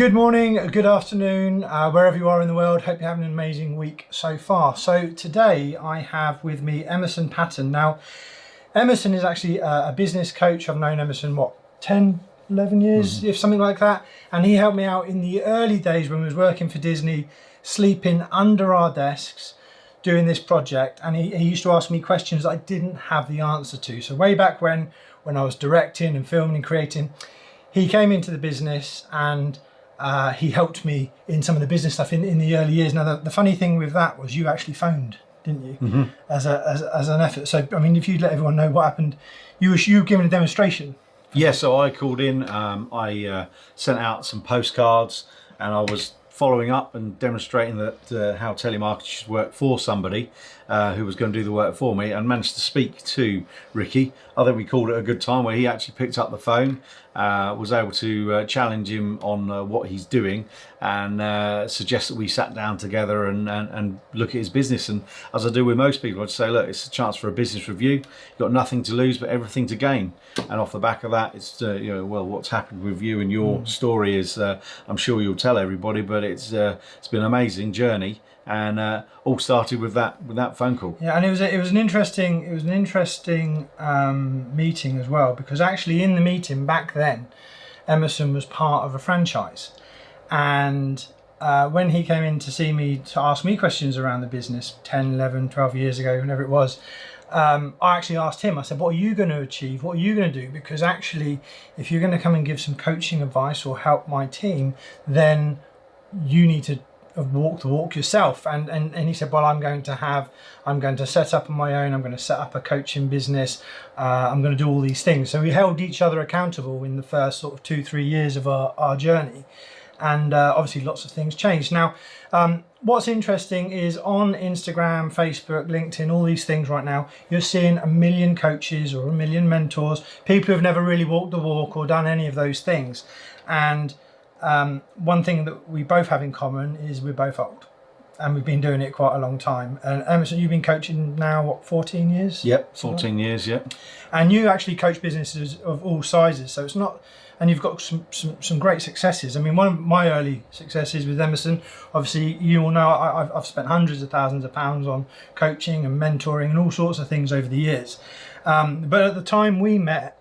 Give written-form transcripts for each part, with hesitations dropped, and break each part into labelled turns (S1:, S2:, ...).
S1: Good morning, good afternoon, wherever you are in the world. Hope you're having an amazing week so far. So today I have with me Emerson Patton. Now, Emerson is actually a business coach. I've known Emerson, 10, 11 years, if something like that. And he helped me out in the early days when we was working for Disney, sleeping under our desks, doing this project. And he used to ask me questions that I didn't have the answer to. So way back when I was directing and filming and creating, he came into the business and he helped me in some of the business stuff in the early years. Now, the funny thing with that was you actually phoned, didn't you, as an effort. So, I mean, if you'd let everyone know what happened, you were giving a demonstration.
S2: Yeah, so I called in, I sent out some postcards, and I was following up and demonstrating that how telemarketing should work for somebody who was going to do the work for me, and managed to speak to Ricky. I think we called it a good time, where he actually picked up the phone, was able to challenge him on what he's doing, and suggest that we sat down together and look at his business. And as I do with most people, I'd say, look, it's a chance for a business review. You've got nothing to lose but everything to gain. And off the back of that, it's well, what's happened with you and your story is, I'm sure you'll tell everybody, but it's been an amazing journey, and all started with that phone call.
S1: Yeah, and it was an interesting meeting as well, because actually in the meeting back then, Emerson was part of a franchise, and when he came in to see me to ask me questions around the business 10, 11, 12 years ago, whenever it was, I actually asked him, I said, what are you going to achieve? What are you going to do? Because actually, if you're going to come and give some coaching advice or help my team, then you need to walk the walk yourself. And he said, well, I'm going to set up on my own. I'm going to set up a coaching business. I'm going to do all these things. So we held each other accountable in the first sort of 2-3 years of our journey. And obviously lots of things changed. Now, what's interesting is on Instagram, Facebook, LinkedIn, all these things right now, you're seeing 1 million coaches or 1 million mentors, people who have never really walked the walk or done any of those things. And one thing that we both have in common is we're both old, and we've been doing it quite a long time. And Emerson, you've been coaching now, 14 years?
S2: Yep, 14 years, yep.
S1: And you actually coach businesses of all sizes, so it's not, and you've got some great successes. I mean, one of my early successes with Emerson, obviously you all know I've spent hundreds of thousands of pounds on coaching and mentoring and all sorts of things over the years. But at the time we met,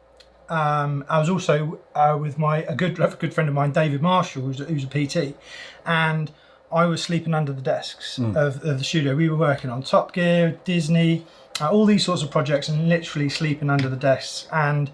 S1: I was also with a good friend of mine, David Marshall, who's a PT, and I was sleeping under the desks of the studio. We were working on Top Gear, Disney, all these sorts of projects, and literally sleeping under the desks. And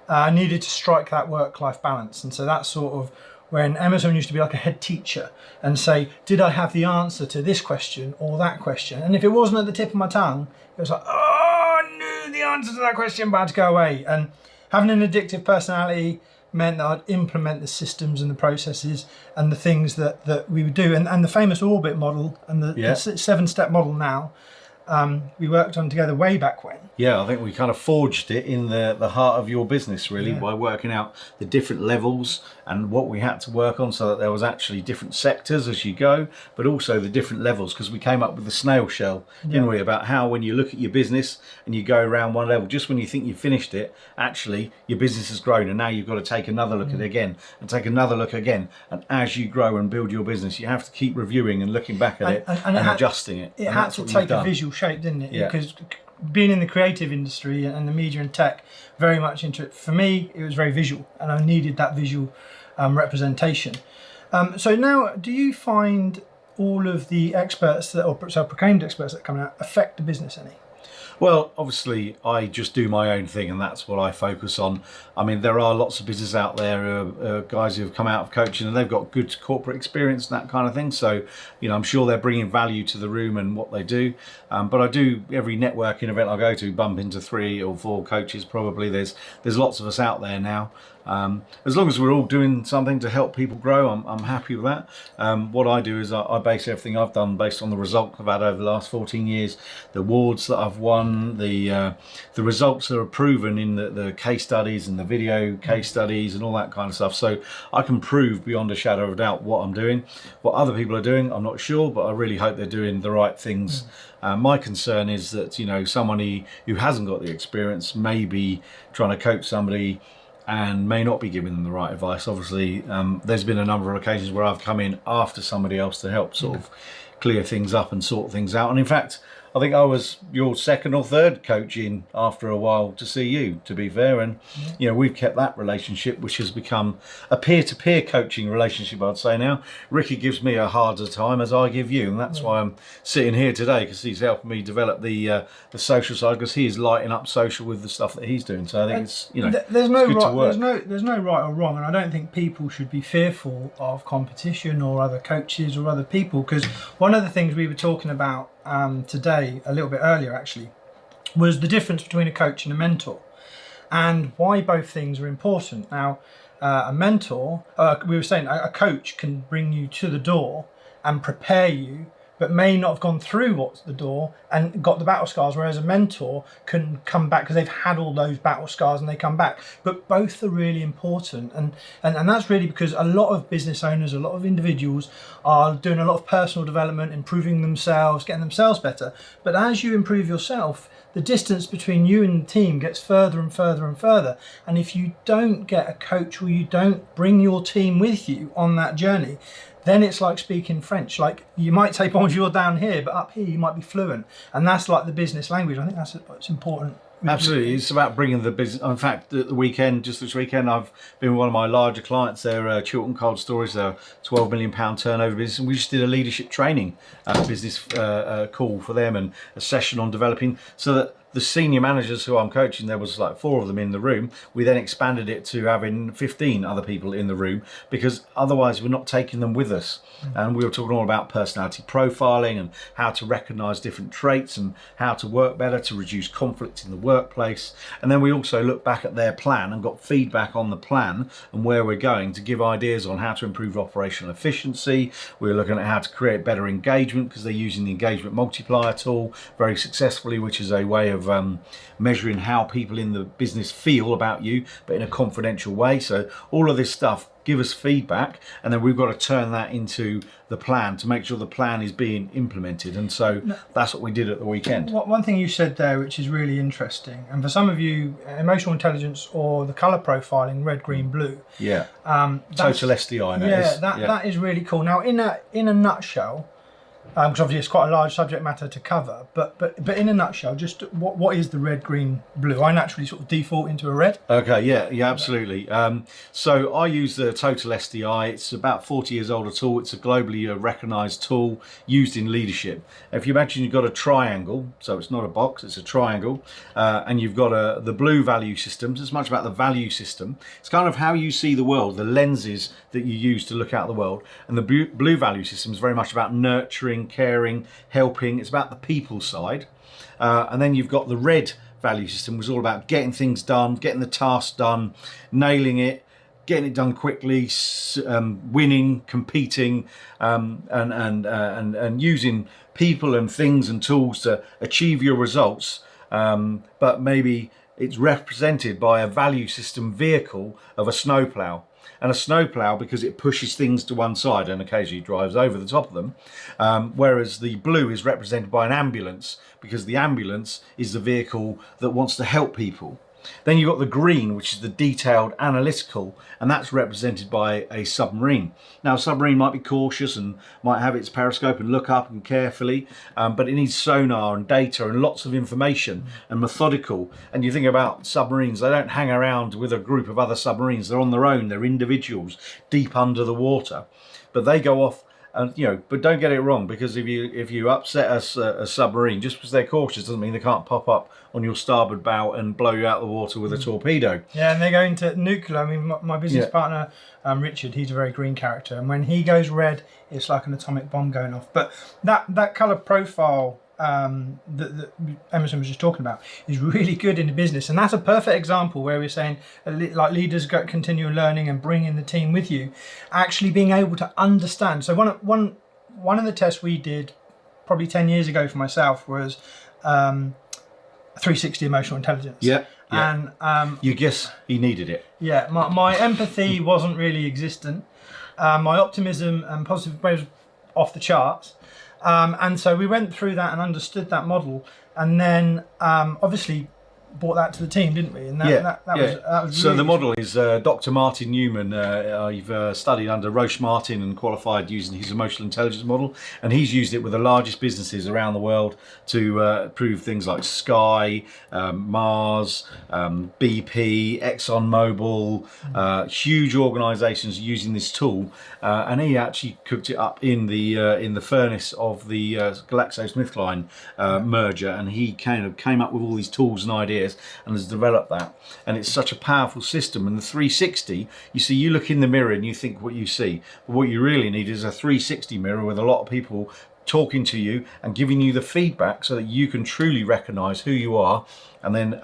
S1: I needed to strike that work-life balance. And so that's sort of when Emerson used to be like a head teacher and say, did I have the answer to this question or that question? And if it wasn't at the tip of my tongue, it was like, oh, I knew the answer to that question, but I had to go away. And having an addictive personality meant that I'd implement the systems and the processes and the things that we would do. And the famous orbit model and the 7-step model now, we worked on together way back when.
S2: Yeah, I think we kind of forged it in the heart of your business, really, by working out the different levels and what we had to work on, so that there was actually different sectors as you go, but also the different levels, because we came up with the snail shell, didn't we, about how when you look at your business and you go around one level, just when you think you've finished it, actually your business has grown, and now you've got to take another look at it again and take another look again. And as you grow and build your business, you have to keep reviewing and looking back at it and adjusting it.
S1: It had to take a visual shape, didn't it?
S2: Yeah.
S1: Because being in the creative industry and the media and tech, very much into it, for me, it was very visual, and I needed that visual representation. So now, do you find all of the experts or proclaimed experts that are coming out affect the business any?
S2: Well, obviously, I just do my own thing, and that's what I focus on. I mean, there are lots of business out there, guys who have come out of coaching, and they've got good corporate experience and that kind of thing. So, I'm sure they're bringing value to the room and what they do. But I do, every networking event I go to, bump into 3 or 4 coaches probably. There's lots of us out there now. As long as we're all doing something to help people grow, I'm happy with that. What I do is I base everything I've done based on the result I've had over the last 14 years, the awards that I've won, the results that are proven in the case studies and the video case studies and all that kind of stuff. So I can prove beyond a shadow of a doubt what I'm doing. What other people are doing, I'm not sure, but I really hope they're doing the right things. My concern is that someone who hasn't got the experience may be trying to coach somebody and may not be giving them the right advice. Obviously, there's been a number of occasions where I've come in after somebody else to help sort of clear things up and sort things out. And in fact, I think I was your second or third coach in after a while to see you, to be fair. And, you know, we've kept that relationship, which has become a peer-to-peer coaching relationship, I'd say now. Ricky gives me a harder time as I give you. And that's why I'm sitting here today, because he's helping me develop the social side, because he is lighting up social with the stuff that he's doing. So I think it's, you know,
S1: there's no
S2: it's good to work.
S1: there's no right or wrong. And I don't think people should be fearful of competition or other coaches or other people, because one of the things we were talking about today, a little bit earlier actually, was the difference between a coach and a mentor, and why both things are important. Now, a mentor, we were saying a coach can bring you to the door and prepare you, but may not have gone through what's the door and got the battle scars, whereas a mentor can come back because they've had all those battle scars and they come back. But both are really important, and that's really because a lot of business owners, a lot of individuals are doing a lot of personal development, improving themselves, getting themselves better. But as you improve yourself, the distance between you and the team gets further and further and further. And if you don't get a coach, or you don't bring your team with you on that journey, then it's like speaking French. Like, you might say bonjour down here, but up here you might be fluent. And that's like the business language. I think that's what's important.
S2: Absolutely. It's about bringing the business. In fact, at the weekend, just this weekend, I've been with one of my larger clients. They're Chiltern Cold Storage. They're a £12 million turnover business. And we just did a leadership training business call for them, and a session on developing, so that the senior managers who I'm coaching, there was like 4 of them in the room. We then expanded it to having 15 other people in the room, because otherwise we're not taking them with us. And we were talking all about personality profiling and how to recognize different traits and how to work better to reduce conflict in the workplace. And then we also looked back at their plan and got feedback on the plan and where we're going, to give ideas on how to improve operational efficiency. We were looking at how to create better engagement, because they're using the engagement multiplier tool very successfully, which is a way of measuring how people in the business feel about you, but in a confidential way. So all of this stuff, give us feedback, and then we've got to turn that into the plan to make sure the plan is being implemented. And so that's what we did at the weekend.
S1: One thing you said there, which is really interesting, and for some of you, emotional intelligence or the colour profiling, red, green, blue.
S2: Yeah. Total SDI.
S1: That is really cool. Now, in a nutshell, because obviously it's quite a large subject matter to cover, but in a nutshell, just what is the red, green, blue? I naturally sort of default into a red.
S2: Okay, yeah, absolutely. So I use the Total SDI. It's about 40 years old tool. It's a globally recognised tool used in leadership. If you imagine you've got a triangle, so it's not a box, it's a triangle, and you've got the blue value systems. It's much about the value system. It's kind of how you see the world, the lenses that you use to look at the world. And the blue value system is very much about nurturing, caring, helping. It's about the people side. And then you've got the red value system, which is all about getting things done, getting the task done, nailing it, getting it done quickly, winning, competing, and using people and things and tools to achieve your results. But maybe it's represented by a value system vehicle of a snowplow. And a snowplow, because it pushes things to one side and occasionally drives over the top of them, whereas the blue is represented by an ambulance, because the ambulance is the vehicle that wants to help people. Then you've got the green, which is the detailed analytical, and that's represented by a submarine. Now, a submarine might be cautious and might have its periscope and look up and carefully, but it needs sonar and data and lots of information and methodical. And you think about submarines, they don't hang around with a group of other submarines. They're on their own, they're individuals deep under the water, but they go off. And but don't get it wrong, because if you upset a submarine, just because they're cautious doesn't mean they can't pop up on your starboard bow and blow you out of the water with a torpedo. Yeah,
S1: and they go into nuclear. I mean, my business partner, Richard, he's a very green character, and when he goes red, it's like an atomic bomb going off. But that colour profile that Emerson was just talking about is really good in the business, and that's a perfect example where we're saying, like, leaders continue learning and bringing the team with you, actually being able to understand. So one of the tests we did probably 10 years ago for myself was 360 emotional intelligence.
S2: Yeah.
S1: And
S2: you guess he needed it.
S1: Yeah, my empathy wasn't really existent. My optimism and positive was off the charts. And so we went through that and understood that model. And then obviously brought that to the team, didn't we? And that was
S2: so
S1: really
S2: the model is Dr. Martin Newman. I've studied under Roche Martin and qualified using his emotional intelligence model, and he's used it with the largest businesses around the world to prove things like Sky, Mars, BP, ExxonMobil, huge organisations using this tool, and he actually cooked it up in the furnace of the GlaxoSmithKline merger, and he kind of came up with all these tools and ideas and has developed that. And it's such a powerful system. And the 360, you see, you look in the mirror and you think what you see, but what you really need is a 360 mirror with a lot of people talking to you and giving you the feedback so that you can truly recognize who you are, and then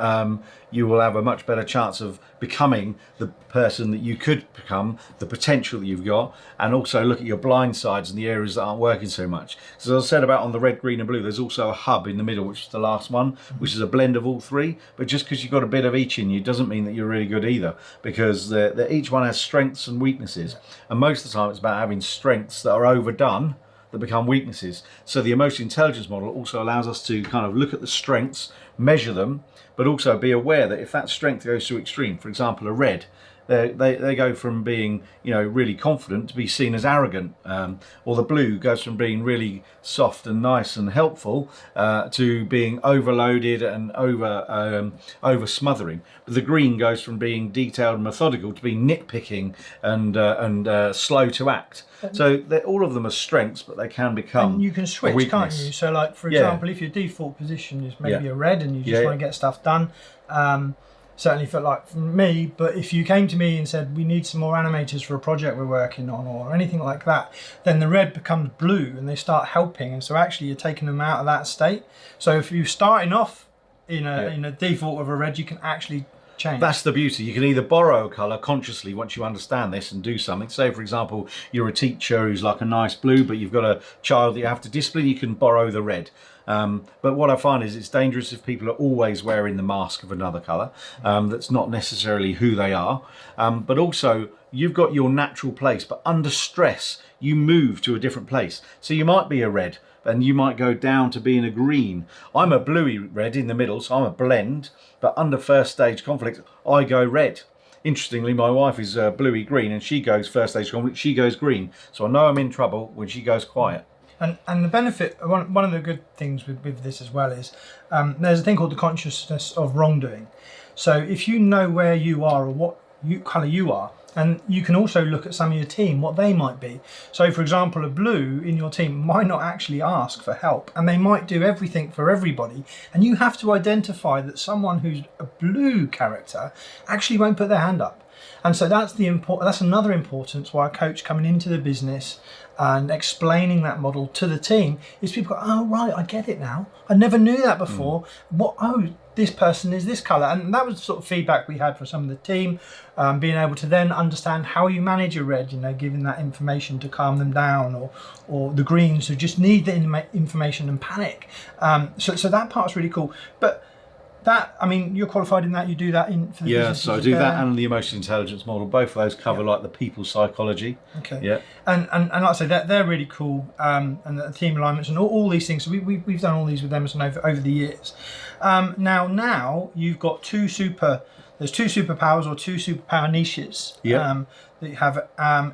S2: you will have a much better chance of becoming the person that you could become, the potential that you've got, and also look at your blind sides and the areas that aren't working so much. So as I said about on the red, green and blue, there's also a hub in the middle, which is the last one, which is a blend of all three. But just because you've got a bit of each in you doesn't mean that you're really good either, because each one has strengths and weaknesses, and most of the time it's about having strengths that are overdone that become weaknesses. So the emotional intelligence model also allows us to kind of look at the strengths, measure them, but also be aware that if that strength goes to extreme, for example, a red, they go from being, you know, really confident to be seen as arrogant, or the blue goes from being really soft and nice and helpful to being overloaded and over smothering. But the green goes from being detailed and methodical to being nitpicking and slow to act. So all of them are strengths, but they can become
S1: and you can switch, can't you? So like, for example, if your default position is maybe a red and you just want to get stuff done, certainly felt like for me, but if you came to me and said we need some more animators for a project we're working on or anything like that, then the red becomes blue and they start helping, and so actually you're taking them out of that state. So if you're starting off in a default of a red, you can actually change.
S2: That's the beauty. You can either borrow a colour consciously once you understand this and do something. Say, for example, you're a teacher who's like a nice blue, but you've got a child that you have to discipline, you can borrow the red. But what I find is it's dangerous if people are always wearing the mask of another colour that's not necessarily who they are. But also, you've got your natural place, but under stress, you move to a different place. So you might be a red, and you might go down to being a green. I'm a bluey red in the middle, so I'm a blend, but under first stage conflict, I go red. Interestingly, my wife is bluey green, and she goes first stage conflict, she goes green. So I know I'm in trouble when she goes quiet.
S1: And the benefit, one of the good things with this as well is there's a thing called the consciousness of wrongdoing. So if you know where you are or what colour you are, and you can also look at some of your team, what they might be. So for example, a blue in your team might not actually ask for help, and they might do everything for everybody, and you have to identify that someone who's a blue character actually won't put their hand up. And so that's another importance why a coach coming into the business and explaining that model to the team is people go, oh right, I get it now. I never knew that before. This person is this colour. And that was sort of feedback we had from some of the team, being able to then understand how you manage a red, giving that information to calm them down, or the greens who just need the information and panic. So that part's really cool. But that, I mean, you're qualified in that, you do that for the business.
S2: So I do that and the emotional intelligence model. Both of those cover like the people psychology.
S1: Okay.
S2: Yeah.
S1: And like I say, they're really cool. And the team alignments and all these things. So we've done all these with Emerson over the years. Now you've got there's two superpowers or two superpower niches.
S2: Yeah.
S1: That you have.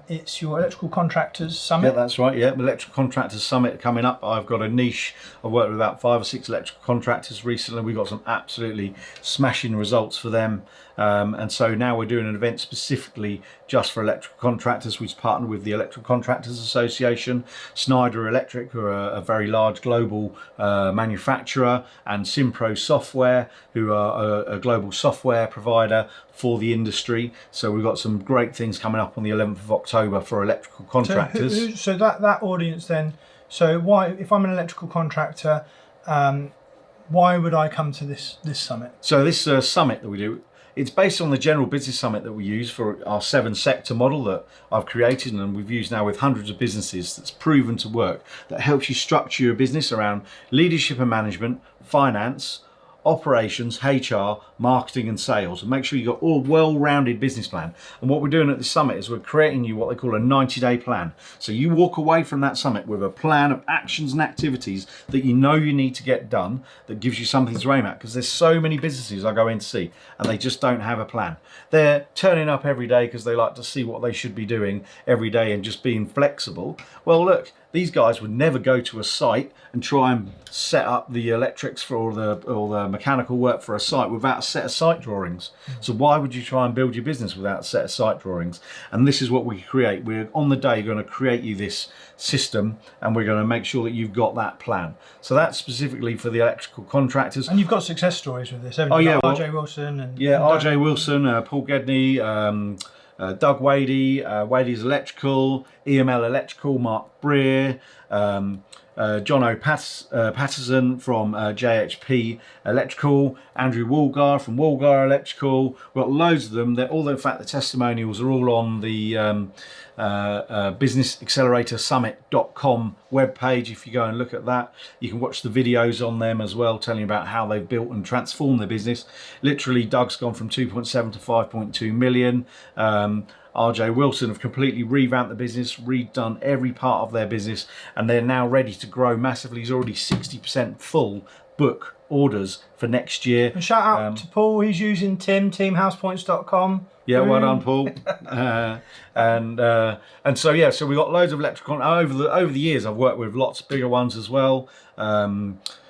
S1: It's your Electrical Contractors Summit.
S2: Yeah, that's right. Yeah, Electrical Contractors Summit coming up. I've got a niche. I've worked with about 5 or 6 electrical contractors recently. We got some absolutely smashing results for them. And so now we're doing an event specifically just for electrical contractors. We've partnered with the Electrical Contractors Association, Schneider Electric, who are a very large global manufacturer, and Simpro Software, who are a global software provider for the industry. So we've got some great things coming up on the 11th of October for electrical contractors.
S1: So that audience then, so why, if I'm an electrical contractor, why would I come to this summit?
S2: So this summit that we do, it's based on the general business summit that we use for our 7-sector model that I've created and we've used now with hundreds of businesses, that's proven to work, that helps you structure your business around leadership and management, finance, operations, HR, marketing and sales, and make sure you've got all well-rounded business plan. And what we're doing at the summit is we're creating you what they call a 90-day plan. So you walk away from that summit with a plan of actions and activities that you know you need to get done, that gives you something to aim at, because there's so many businesses I go in to see and they just don't have a plan. They're turning up every day because they like to see what they should be doing every day and just being flexible. Well, look, these guys would never go to a site and try and set up the electrics for all the mechanical work for a site without a set of site drawings. So why would you try and build your business without a set of site drawings? And this is what we create. We're on the day going to create you this system, and we're going to make sure that you've got that plan. So that's specifically for the electrical contractors.
S1: And you've got success stories with this, haven't you?
S2: Oh yeah,
S1: RJ Wilson and
S2: RJ Wilson, Paul Gedney, Doug Wadey, Wadey's Electrical, EML Electrical, Mark Breer, John Patterson from JHP Electrical, Andrew Woolgar from Woolgar Electrical. We've got loads of them. Although in fact the testimonials are all on the businessacceleratorsummit.com webpage. If you go and look at that, you can watch the videos on them as well, telling you about how they've built and transformed their business. Literally, Doug's gone from 2.7 to 5.2 million. RJ Wilson have completely revamped the business, redone every part of their business, and they're now ready to grow massively. He's already 60% full book orders for next year.
S1: And shout out to Paul, he's using teamhousepoints.com.
S2: Yeah, well done, Paul. And so yeah, so we got loads of electrical over the years. I've worked with lots of bigger ones as well.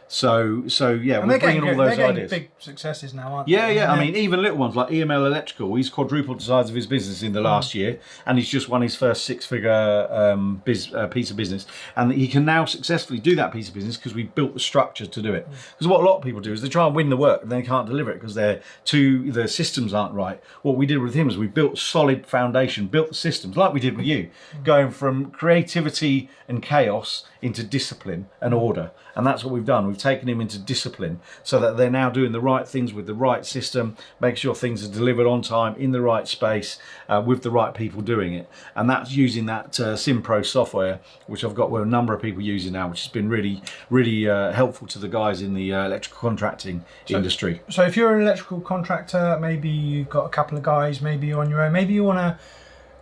S2: So yeah,
S1: and
S2: we're bringing all those
S1: they're
S2: ideas.
S1: Big successes now, aren't
S2: Yeah,
S1: they?
S2: yeah. I mean, even little ones like EML Electrical, he's quadrupled the size of his business in the last year, and he's just won his first six-figure piece of business, and he can now successfully do that piece of business because we've built the structure to do it. Because what a lot of people do is they try and win the work, and they can't deliver it because the systems aren't right. What we did with him is we built a solid foundation, built the systems like we did with you, going from creativity and chaos into discipline and order. And that's what we've done. We've taken him into discipline so that they're now doing the right things with the right system, make sure things are delivered on time, in the right space, with the right people doing it. And that's using that SimPro software, which I've got with a number of people using now, which has been really, really helpful to the guys in the electrical contracting industry.
S1: So if you're an electrical contractor, maybe you've got a couple of guys, maybe you're on your own, maybe you want to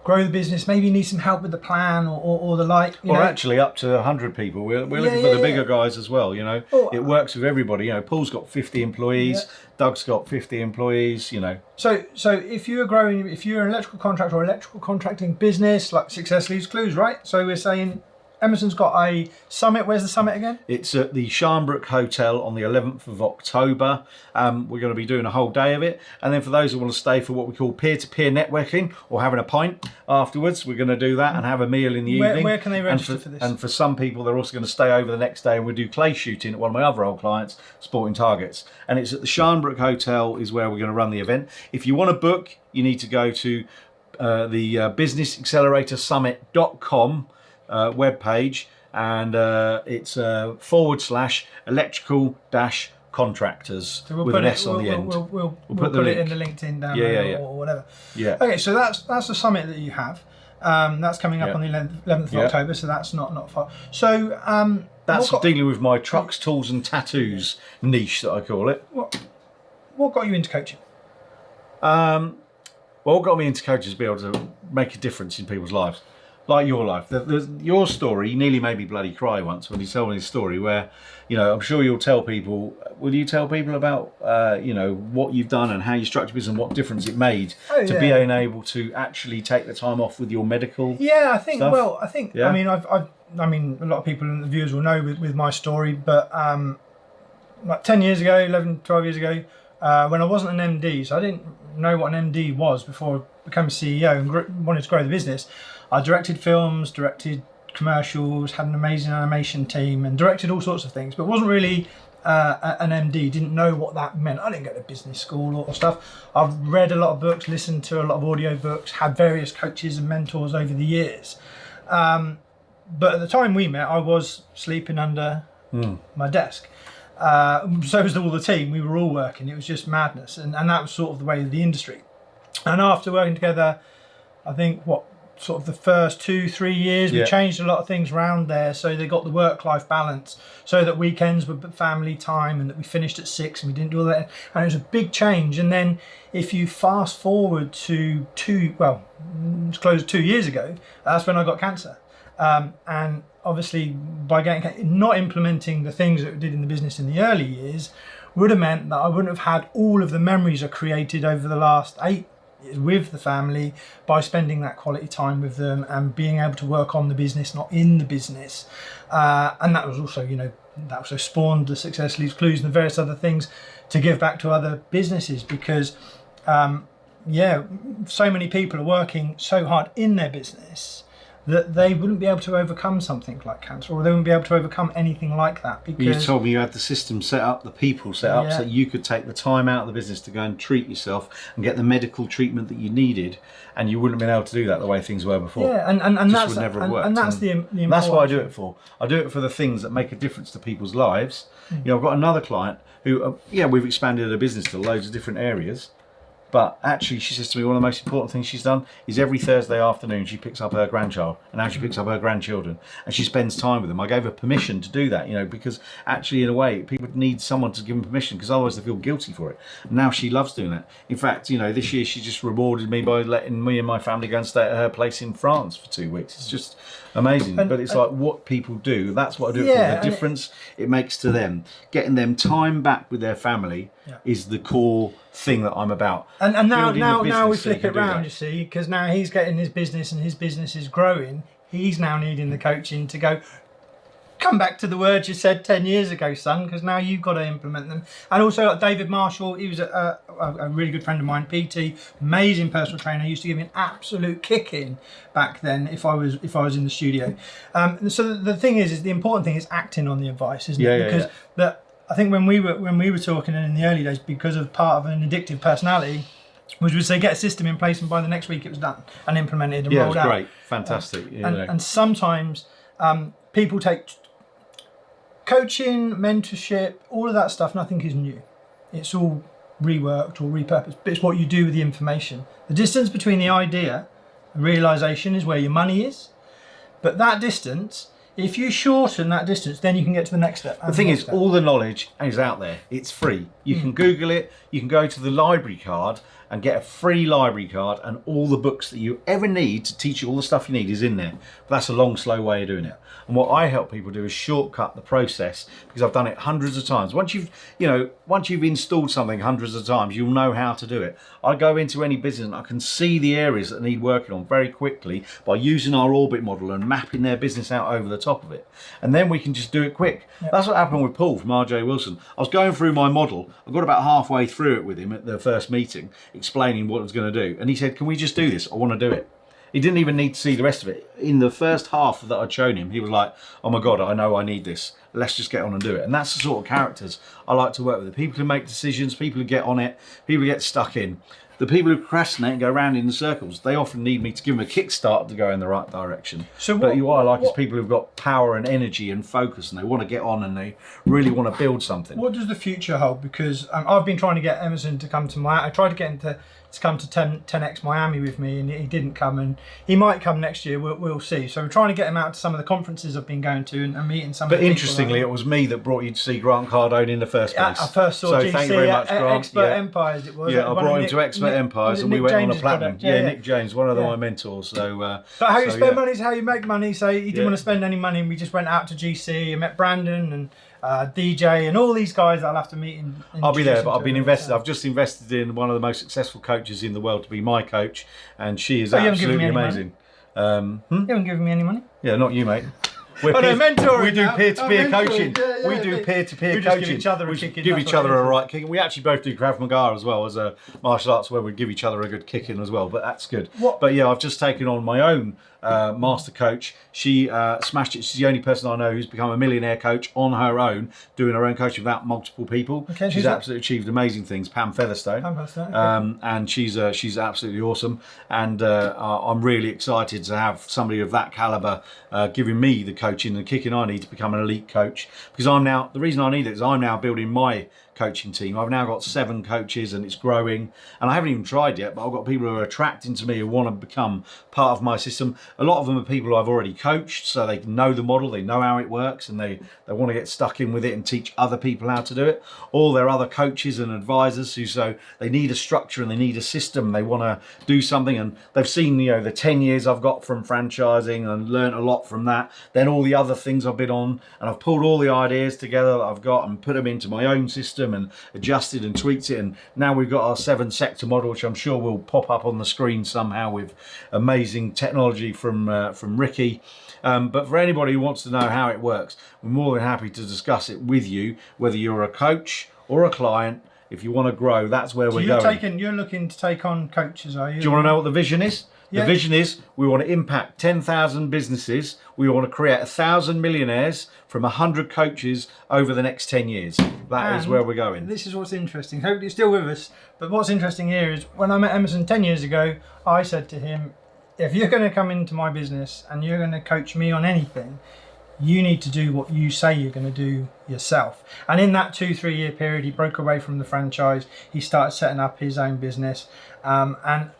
S1: grow the business, maybe you need some help with the plan or the like.
S2: Or actually up to 100 people. We're looking for the bigger guys as well, you know. It works with everybody. You know, Paul's got 50 employees, Doug's got 50 employees, you know.
S1: So if you're growing, if you're an electrical contractor or electrical contracting business, like success leaves clues, right? So we're saying Emerson's got a summit. Where's the summit again?
S2: It's at the Sharnbrook Hotel on the 11th of October. We're going to be doing a whole day of it. And then for those who want to stay for what we call peer-to-peer networking or having a pint afterwards, we're going to do that and have a meal in the evening.
S1: Where can they register for this?
S2: And for some people, they're also going to stay over the next day and we'll do clay shooting at one of my other old clients, Sporting Targets. And it's at the Sharnbrook Hotel is where we're going to run the event. If you want to book, you need to go to the businessacceleratorsummit.com webpage, and it's /electrical-contractors with an S on the end.
S1: We'll put it in the LinkedIn down or whatever.
S2: Yeah.
S1: Okay, so that's the summit that you have. That's coming up on the 11th of October, so that's not far. So
S2: that's dealing with my trucks, tools, and tattoos niche that I call it.
S1: What got you into coaching?
S2: Well, what got me into coaching is to be able to make a difference in people's lives. Like your life. Your story nearly made me bloody cry once when you told me this story where, you know, I'm sure you'll tell people, will you tell people about, you know, what you've done and how you structure business and what difference it made to being able to actually take the time off with your medical
S1: I think,
S2: stuff?
S1: Well, I think, I mean, I mean, a lot of people and the viewers will know with my story, but like 10 years ago, 11, 12 years ago, when I wasn't an MD, so I didn't know what an MD was before I became a CEO and wanted to grow the business. I directed films, directed commercials, had an amazing animation team and directed all sorts of things, but wasn't really an MD, didn't know what that meant. I didn't go to business school or stuff. I've read a lot of books, listened to a lot of audio books, had various coaches and mentors over the years. But at the time we met, I was sleeping under my desk. So was all the team. We were all working. It was just madness. And that was sort of the way of the industry. And after working together, I think, sort of the first 2-3 years. We changed a lot of things around there, so they got the work-life balance, so that weekends were family time, and that we finished at 6 and we didn't do all that. And it was a big change. And then if you fast forward to it's close to 2 years ago, that's when I got cancer. And obviously, by not implementing the things that we did in the business in the early years would have meant that I wouldn't have had all of the memories I created over the last 8 years with the family, by spending that quality time with them and being able to work on the business, not in the business. And that was also, that also spawned the Success Leaves Clues and the various other things to give back to other businesses, because so many people are working so hard in their business that they wouldn't be able to overcome something like cancer, or they wouldn't be able to overcome anything like that. Because
S2: you told me you had the system set up, the people set up, so that you could take the time out of the business to go and treat yourself and get the medical treatment that you needed, and you wouldn't have been able to do that the way things were before.
S1: Yeah, and
S2: that's would never have worked.
S1: And that's the important.
S2: That's what I do it for. I do it for the things that make a difference to people's lives. I've got another client who, we've expanded her business to loads of different areas. But actually, she says to me, one of the most important things she's done is every Thursday afternoon she picks up her grandchild, and now she picks up her grandchildren, and she spends time with them. I gave her permission to do that, because actually, in a way, people need someone to give them permission, because otherwise they feel guilty for it. And now she loves doing that. In fact, this year she just rewarded me by letting me and my family go and stay at her place in France for 2 weeks. It's just amazing. But it's like what people do. That's what I do it for. The difference it makes to them, getting them time back with their family, is the core thing that I'm about.
S1: And now we flip it round, you see, because now he's getting his business and his business is growing. He's now needing the coaching to go, come back to the words you said 10 years ago, son, because now you've got to implement them. And also like David Marshall, he was a really good friend of mine, PT, amazing personal trainer. He used to give me an absolute kicking back then if I was in the studio. So the thing is the important thing is acting on the advice, isn't it? Because I think when we were talking in the early days, because of part of an addictive personality, was we'd say get a system in place and by the next week it was done and implemented and rolled out.
S2: Yeah, it was great, fantastic.
S1: And sometimes people take coaching, mentorship, all of that stuff. Nothing is new. It's all reworked or repurposed. But it's what you do with the information. The distance between the idea and realization is where your money is. But that distance, if you shorten that distance, then you can get to the next step.
S2: The thing is, all the knowledge is out there. It's free. You can Google it. You can go to the library card and get a free library card, and all the books that you ever need to teach you all the stuff you need is in there. But that's a long, slow way of doing it. And what I help people do is shortcut the process, because I've done it hundreds of times. Once you've installed something hundreds of times, you'll know how to do it. I go into any business and I can see the areas that need working on very quickly by using our orbit model and mapping their business out over the top of it. And then we can just do it quick. Yep. That's what happened with Paul from RJ Wilson. I was going through my model. I got about halfway through it with him at the first meeting, explaining what I was going to do. And he said, can we just do this? I want to do it. He didn't even need to see the rest of it. In the first half that I'd shown him, he was like, oh my God, I know I need this. Let's just get on and do it. And that's the sort of characters I like to work with. The people who make decisions, people who get on it, people who get stuck in. The people who procrastinate and go around in the circles, they often need me to give them a kickstart to go in the right direction. But what I like is people who've got power and energy and focus, and they want to get on and they really want to build something.
S1: What does the future hold? Because I've been trying to get Emerson to come to I tried to get him to come to 10X Miami with me, and he didn't come, and he might come next year. We'll see. So we're trying to get him out to some of the conferences I've been going to and meeting some of the people.
S2: But interestingly, it was me that brought you to see Grant Cardone in the first place.
S1: I first saw GC
S2: thank you very much, Grant.
S1: Expert Empires it was.
S2: Yeah, I brought him to Expert Empires and we went on a platinum.
S1: Yeah,
S2: Nick James, one of my mentors. So,
S1: but how you spend money is how you make money. So he didn't want to spend any money, and we just went out to GC and met Brandon and DJ and all these guys that I'll have to meet.
S2: I'll be there, but I've been invested. I've just invested in one of the most successful coaches in the world to be my coach, and she is absolutely amazing.
S1: You haven't given me any money?
S2: Yeah, not you, mate.
S1: Mentoring.
S2: We do peer-to-peer coaching.
S1: Yeah,
S2: we do peer-to-peer
S1: we
S2: coaching.
S1: Give each other a kick in.
S2: Give each other a right kick. We actually both do Krav Maga as well as a martial arts where we give each other a good kick in as well. But that's good. But yeah, I've just taken on my own master coach. She smashed it. She's the only person I know who's become a millionaire coach on her own, doing her own coaching without multiple people.
S1: Okay,
S2: she's absolutely achieved amazing things. Pam Featherstone. And she's absolutely awesome. And I'm really excited to have somebody of that caliber giving me the coaching coaching and kicking I need to become an elite coach, because the reason I need it is I'm now building my coaching team. I've now got 7 coaches and it's growing, and I haven't even tried yet, but I've got people who are attracting to me who want to become part of my system. A lot of them are people I've already coached, so they know the model, they know how it works, and they want to get stuck in with it and teach other people how to do it. Or they're other coaches and advisors who, so they need a structure and they need a system, they want to do something, and they've seen the 10 years I've got from franchising and learned a lot from that, then all the other things I've been on, and I've pulled all the ideas together that I've got and put them into my own system and adjusted and tweaked it, and now we've got our 7-sector model, which I'm sure will pop up on the screen somehow with amazing technology from Ricky. But for anybody who wants to know how it works, we're more than happy to discuss it with you, whether you're a coach or a client. If you want to grow, that's where we're going.
S1: You're looking to take on coaches, are you?
S2: Do you want to know what the vision is?
S1: Yeah.
S2: The vision is we want to impact 10,000 businesses. We want to create 1,000 millionaires from 100 coaches over the next 10 years. That is where we're going.
S1: This is what's interesting. Hope you're still with us. But what's interesting here is when I met Emerson 10 years ago, I said to him, if you're going to come into my business and you're going to coach me on anything, you need to do what you say you're going to do yourself. And in that 2-3 year period, he broke away from the franchise. He started setting up his own business. And,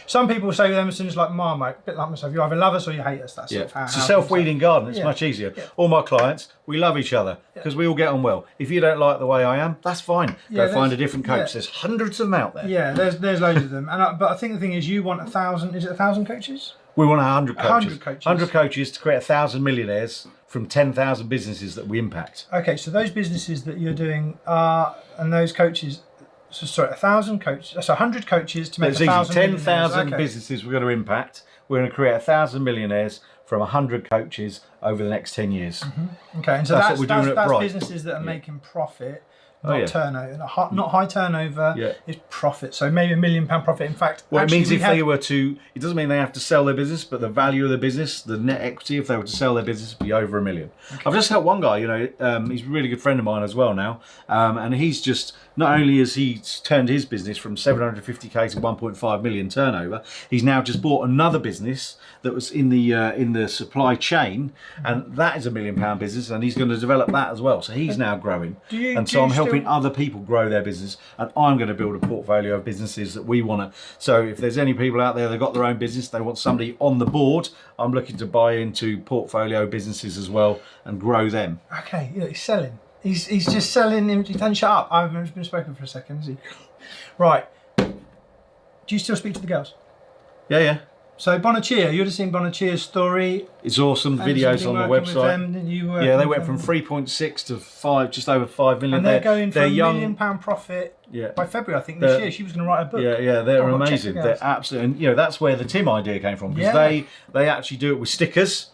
S1: some people say with Emerson, it's like Marmite, a bit like myself. You either love us or you hate us. That's
S2: it's a self-weeding garden. It's much easier. Yeah. All my clients, we love each other because we all get on well. If you don't like the way I am, that's fine. Go find a different coach. There's hundreds of them out there.
S1: Yeah, there's loads of them. But I think the thing is, you want 1,000. Is it 1,000 coaches?
S2: We want 100 coaches.
S1: 100 coaches.
S2: 100 coaches to create 1,000 millionaires from 10,000 businesses that we impact.
S1: Okay, so those businesses that you're doing and those coaches. So sorry, 1,000 coaches. So 100 coaches to make 1,000
S2: 10,000 businesses we're going to impact. We're going to create 1,000 millionaires from 100 coaches over the next 10 years.
S1: Mm-hmm. Okay, and so that's what we're doing that's businesses that are making profit, not turnover. Not high turnover, it's profit. So maybe £1 million profit. In fact,
S2: it means if they were to, it doesn't mean they have to sell their business, but the value of the business, the net equity, if they were to sell their business, would be over £1 million. Okay. I've just helped one guy, he's a really good friend of mine as well now, and he's just, not only has he turned his business from 750k to 1.5 million turnover, he's now just bought another business that was in the supply chain, and that is £1 million business, and he's going to develop that as well. So he's now growing, so I'm helping other people grow their business, and I'm going to build a portfolio of businesses that we want to. So if there's any people out there that got their own business, they want somebody on the board, I'm looking to buy into portfolio businesses as well and grow them.
S1: Okay, he's selling. He's just selling him. He doesn't shut up. I've been spoken for a second. Is he? Right. Do you still speak to the girls?
S2: Yeah.
S1: So Bonaccia, you'd have seen Bonaccia's story.
S2: It's awesome. Videos on the website. They went from 3.6 to 5, just over 5 million. And
S1: they're going for £1 million profit by February, I think, this year. She was going to write a book.
S2: Yeah, they're amazing. They're absolutely, and that's where the Tim idea came from, because they actually do it with stickers.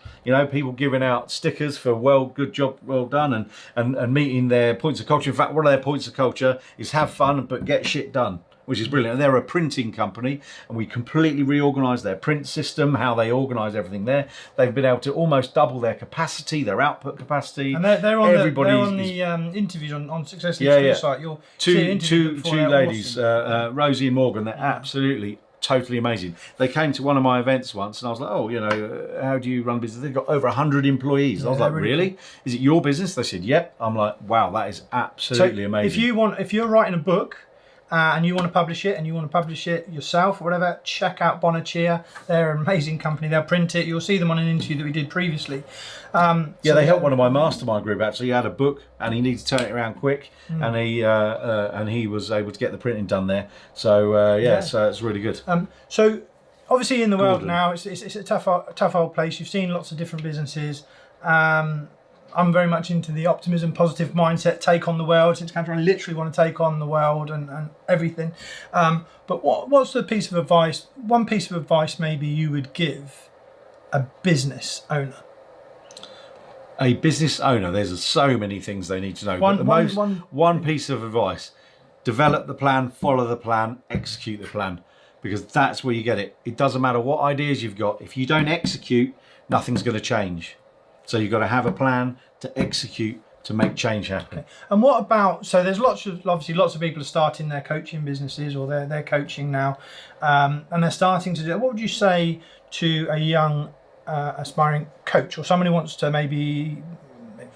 S2: People giving out stickers for good job, well done, and meeting their points of culture. In fact, one of their points of culture is have fun but get shit done, which is brilliant. And they're a printing company, and we completely reorganised their print system, how they organise everything there. They've been able to almost double their capacity, their output capacity.
S1: And they're on the interviews on Success Leadership site. You'll see
S2: two ladies, awesome. Rosie and Morgan. They're absolutely totally amazing. They came to one of my events once, and I was like, how do you run a business? They've got over 100 employees. I was like, really? Is it your business? They said, yep. I'm like, wow, that is absolutely amazing.
S1: If you're writing a book and you want to publish it, and you want to publish it yourself or whatever, check out Bonaccia. They're an amazing company. They'll print it. You'll see them on an interview that we did previously.
S2: They helped one of my mastermind group actually. He had a book and he needed to turn it around quick, and he was able to get the printing done there. So so it's really good.
S1: So obviously in the world now, it's a tough old place. You've seen lots of different businesses. I'm very much into the optimism, positive mindset, take on the world. Since Cantor, I literally want to take on the world and everything. But what's one piece of advice maybe you would give a business owner?
S2: A business owner, there's so many things they need to know. One piece of advice: develop the plan, follow the plan, execute the plan, because that's where you get it. It doesn't matter what ideas you've got. If you don't execute, nothing's going to change. So you've got to have a plan to execute to make change happen.
S1: Okay. And what about, so there's lots of people are starting their coaching businesses, or they're coaching now, and they're starting to do, what would you say to a young aspiring coach or someone who wants to maybe,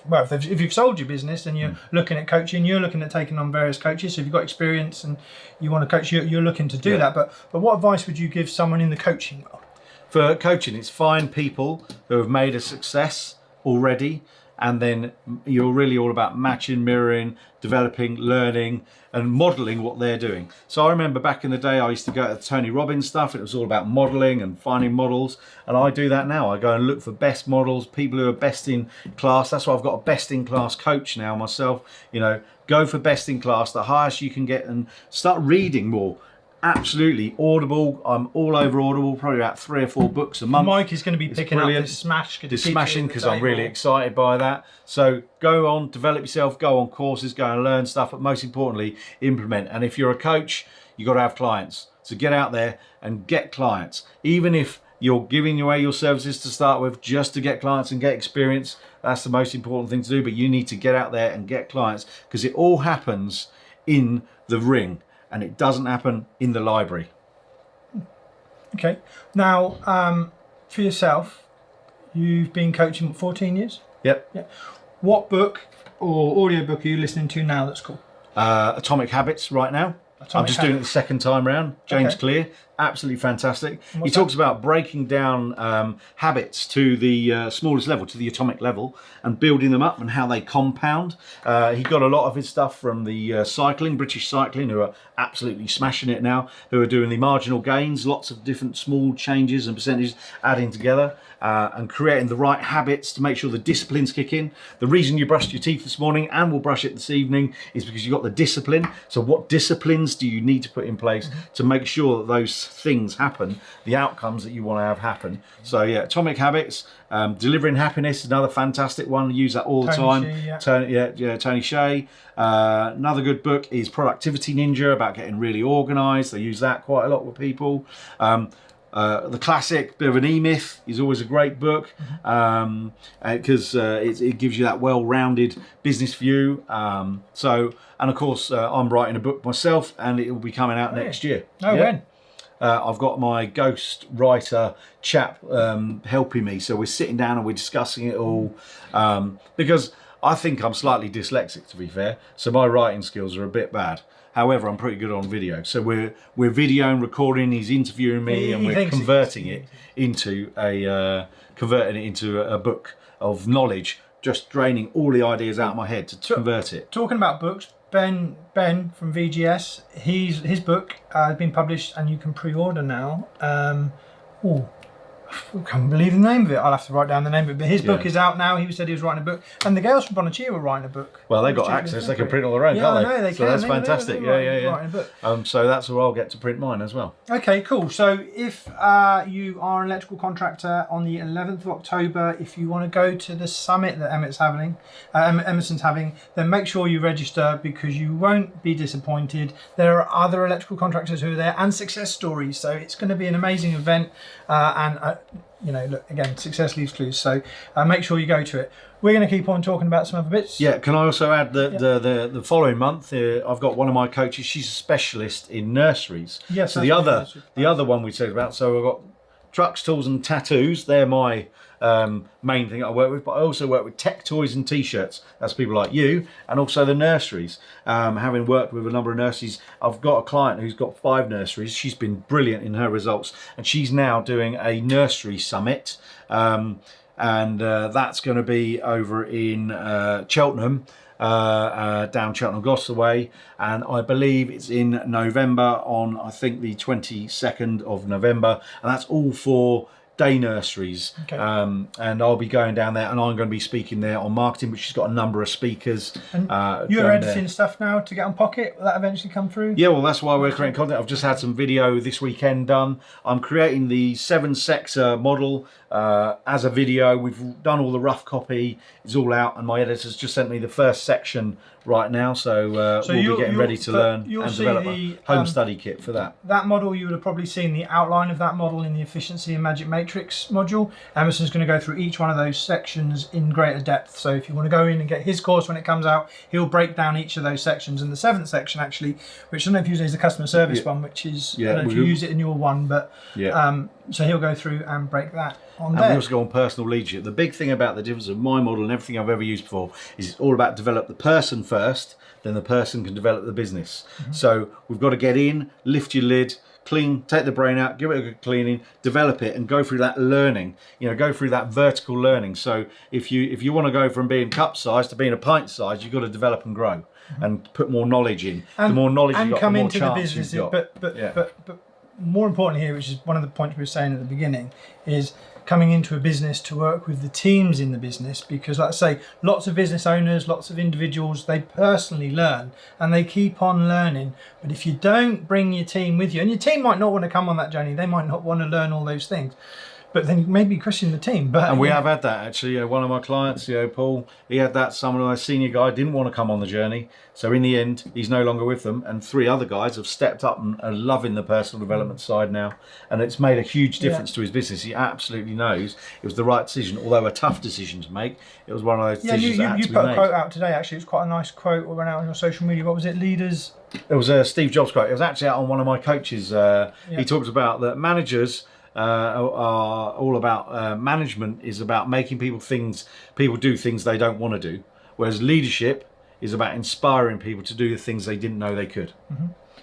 S1: well, if you've sold your business and you're looking at coaching, you're looking at taking on various coaches. So if you've got experience and you want to coach, you're looking to do that. But what advice would you give someone in the coaching world?
S2: For coaching, it's find people who have made a success already, and then you're really all about matching, mirroring, developing, learning, and modeling what they're doing. So I remember back in the day, I used to go to Tony Robbins stuff. It was all about modeling and finding models, and I do that now. I go and look for best models, people who are best in class. That's why I've got a best in class coach now myself. You know, go for best in class, the highest you can get, and start reading more. Absolutely. Audible, I'm all over Audible, probably about 3 or 4 books a month.
S1: Mike is going to be picking up this Smash.
S2: This smashing, because I'm really excited by that. So go on, develop yourself, go on courses, go and learn stuff, but most importantly, implement. And if you're a coach, you've got to have clients. So get out there and get clients. Even if you're giving away your services to start with just to get clients and get experience, that's the most important thing to do. But you need to get out there and get clients, because it all happens in the ring. And it doesn't happen in the library.
S1: Okay. Now, for yourself, you've been coaching 14 years?
S2: Yep.
S1: What book or audio book are you listening to now that's cool?
S2: Atomic Habits right now. I'm just doing it the second time round. James Clear, absolutely fantastic. He talks about breaking down habits to the smallest level, to the atomic level, and building them up and how they compound. He got a lot of his stuff from the cycling, British cycling, who are absolutely smashing it now, who are doing the marginal gains, lots of different small changes and percentages adding together. And creating the right habits to make sure the disciplines kick in. The reason you brushed your teeth this morning and will brush it this evening is because you got the discipline. So what disciplines do you need to put in place to make sure that those things happen, the outcomes that you want to have happen? So yeah, Atomic Habits, Delivering Happiness, another fantastic one. I use that all the time. Tony Shea. Another good book is Productivity Ninja, about getting really organized. They use that quite a lot with people. The classic, bit of an E-Myth, is always a great book, because it gives you that well-rounded business view. And of course, I'm writing a book myself, and it will be coming out next year.
S1: When?
S2: I've got my ghost writer chap helping me, so we're sitting down and we're discussing it all, because I think I'm slightly dyslexic, to be fair, so my writing skills are a bit bad. However, I'm pretty good on video. So we're video and recording, he's interviewing me, and we're converting it into a book of knowledge, just draining all the ideas out of my head to convert it.
S1: Talking about books, Ben from VGS, his book has been published and you can pre-order now. I can't believe the name of it. I'll have to write down the name of it. But his book is out now. He said he was writing a book. And the girls from Bonachia were writing a book.
S2: Well, they got access. They can print all their own, can't they?
S1: I know, they
S2: so
S1: can.
S2: that's fantastic.
S1: Writing a book.
S2: So that's where I'll get to print mine as well.
S1: Okay, cool. So if you are an electrical contractor on the 11th of October, if you want to go to the summit that Emerson's having, then make sure you register, because you won't be disappointed. There are other electrical contractors who are there and success stories. So it's going to be an amazing event. Look, again, success leaves clues, so make sure you go to it. We're going to keep on talking about some other bits. Yeah,
S2: can I also add that the following month, I've got one of my coaches, she's a specialist in nurseries.
S1: Yes.
S2: So the other one we talked about, so I've got trucks, tools and tattoos. They're my main thing I work with, but I also work with tech toys and t-shirts. That's people like you, and also the nurseries. Having worked with a number of nurseries, I've got a client who's got 5 nurseries. She's been brilliant in her results, and she's now doing a nursery summit, and that's going to be over in Cheltenham, down Cheltenham Gloucester way, and I believe it's in November, on I think the 22nd of November, and that's all for day nurseries. And I'll be going down there, and I'm going to be speaking there on marketing, but she's got a number of speakers. And
S1: you're editing stuff now to get on Pocket. Will that eventually come through?
S2: Yeah, well, that's why we're creating content. I've just had some video this weekend done. I'm creating the 7-sector model as a video. We've done all the rough copy. It's all out, and my editor's just sent me the first section right now, so we'll be getting ready to learn and develop a home study kit for that.
S1: That model, you would have probably seen the outline of that model in the Efficiency and Magic Matrix module. Emerson's going to go through each one of those sections in greater depth, so if you want to go in and get his course when it comes out, he'll break down each of those sections. And the 7th section, actually, which I don't know if you use, is the customer service one, which is, I don't know if you use it in your one, but So he'll go through and break that on
S2: And
S1: there.
S2: we also go on personal leadership. The big thing about the difference of my model and everything I've ever used before is it's all about develop the person first, then the person can develop the business. So we've got to get in, lift your lid, clean, take the brain out, give it a good cleaning, develop it, and go through that learning. Go through that vertical learning. So if you want to go from being cup size to being a pint size, you've got to develop and grow and put more knowledge in. The more knowledge you got, the more chance you've got.
S1: But more importantly here, which is one of the points we were saying at the beginning, is coming into a business to work with the teams in the business, because like I say, lots of business owners, lots of individuals, they personally learn and they keep on learning. But if you don't bring your team with you, and your team might not want to come on that journey, they might not want to learn all those things, but then maybe question the team.
S2: And we have had that actually. One of my clients, Paul, he had that. Some of my senior guy didn't want to come on the journey, so in the end, he's no longer with them. And 3 other guys have stepped up and are loving the personal development side now, and it's made a huge difference to his business. He absolutely knows it was the right decision, although a tough decision to make. It was one of those decisions that had to be made.
S1: You put a quote out today. Actually, it was quite a nice quote. We went out on your social media. What was it? Leaders.
S2: It was a Steve Jobs quote. It was actually out on one of my coaches. He talked about that managers. Are all about management is about making people do things they don't want to do, whereas leadership is about inspiring people to do the things they didn't know they could.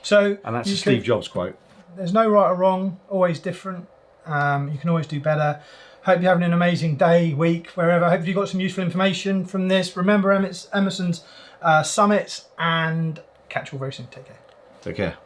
S1: So,
S2: and that's a Steve Jobs quote.
S1: There's no right or wrong, always different. You can always do better. Hope you're having an amazing day, week, wherever. Hope you got some useful information from this. Remember Emerson's summits, and catch you all very soon. Take care.
S2: Take care.